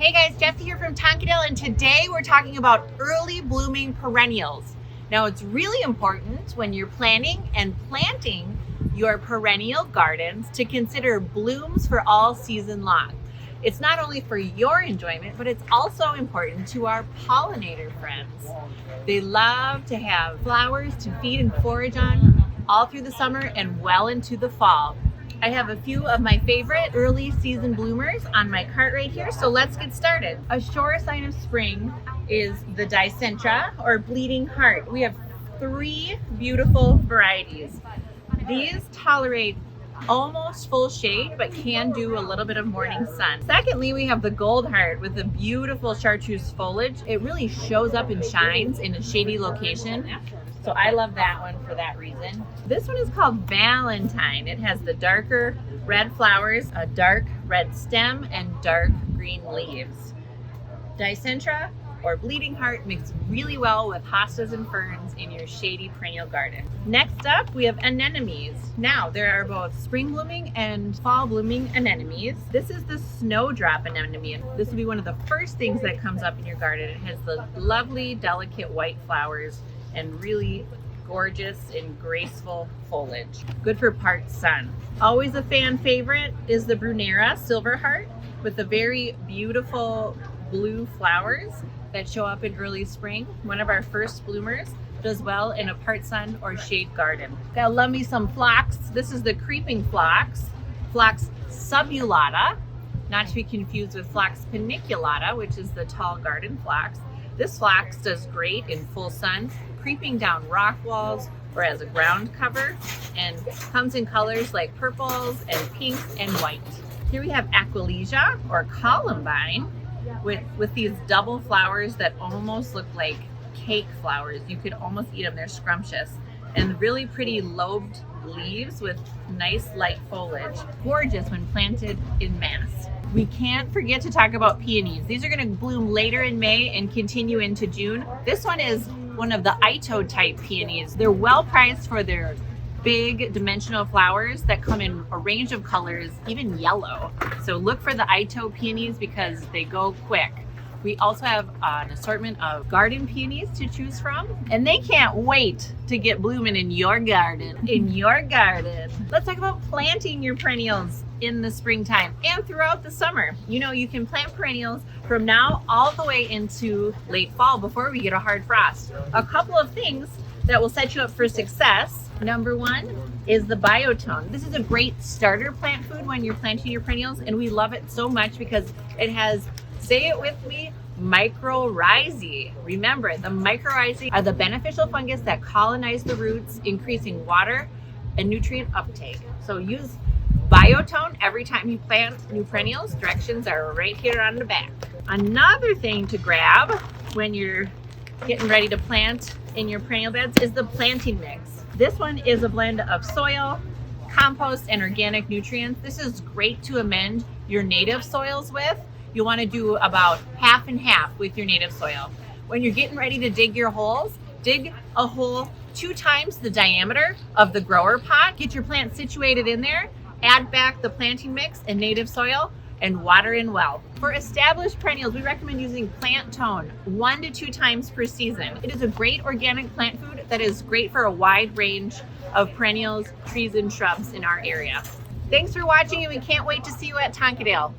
Hey guys, Jeffy here from Tonkadale, and today we're talking about early blooming perennials. Now it's really important when you're planning and planting your perennial gardens to consider blooms for all season long. It's not only for your enjoyment, but it's also important to our pollinator friends. They love to have flowers to feed and forage on all through the summer and well into the fall. I have a few of my favorite early season bloomers on my cart right here, so let's get started. A sure sign of spring is the Dicentra or bleeding heart. We have three beautiful varieties. These tolerate almost full shade, but can do a little bit of morning sun. Secondly, we have the gold heart with the beautiful chartreuse foliage. It really shows up and shines in a shady location. So I love that one for that reason. This one is called Valentine. It has the darker red flowers, a dark red stem, and dark green leaves. Dicentra or bleeding heart mix really well with hostas and ferns in your shady perennial garden. Next up, we have anemones. Now, there are both spring blooming and fall blooming anemones. This is the snowdrop anemone, and this will be one of the first things that comes up in your garden. It has the lovely, delicate white flowers and really gorgeous and graceful foliage. Good for part sun. Always a fan favorite is the Brunera Silverheart with the very beautiful blue flowers that show up in early spring. One of our first bloomers, does well in a part sun or shade garden. Gotta love me some phlox. This is the creeping phlox, Phlox subulata, not to be confused with Phlox paniculata, which is the tall garden phlox. This phlox does great in full sun, creeping down rock walls or as a ground cover, and comes in colors like purples and pinks and white. Here we have Aquilegia or columbine with these double flowers that almost look like cake flowers. You could almost eat them, they're scrumptious. And really pretty lobed leaves with nice light foliage. Gorgeous when planted in mass. We can't forget to talk about peonies. These are going to bloom later in May and continue into June. This one is one of the Ito type peonies. They're well prized for their big dimensional flowers that come in a range of colors, even yellow. So look for the Ito peonies because they go quick. We also have an assortment of garden peonies to choose from, and they can't wait to get blooming in your garden. Let's talk about planting your perennials in the springtime and throughout the summer. You know, you can plant perennials from now all the way into late fall before we get a hard frost. A couple of things that will set you up for success. Number one is the Biotone. This is a great starter plant food when you're planting your perennials, and we love it so much because it has, say it with me, mycorrhizae. Remember, the mycorrhizae are the beneficial fungus that colonize the roots, increasing water and nutrient uptake. So use Biotone every time you plant new perennials. Directions are right here on the back. Another thing to grab when you're getting ready to plant in your perennial beds is the planting mix. This one is a blend of soil, compost, and organic nutrients. This is great to amend your native soils with. You want to do about half and half with your native soil. When you're getting ready to dig your holes, dig a hole 2 times the diameter of the grower pot. Get your plant situated in there, add back the planting mix and native soil, and water in well. For established perennials, we recommend using Plant Tone 1 to 2 times per season. It is a great organic plant food that is great for a wide range of perennials, trees, and shrubs in our area. Thanks for watching, and we can't wait to see you at Tonkadale.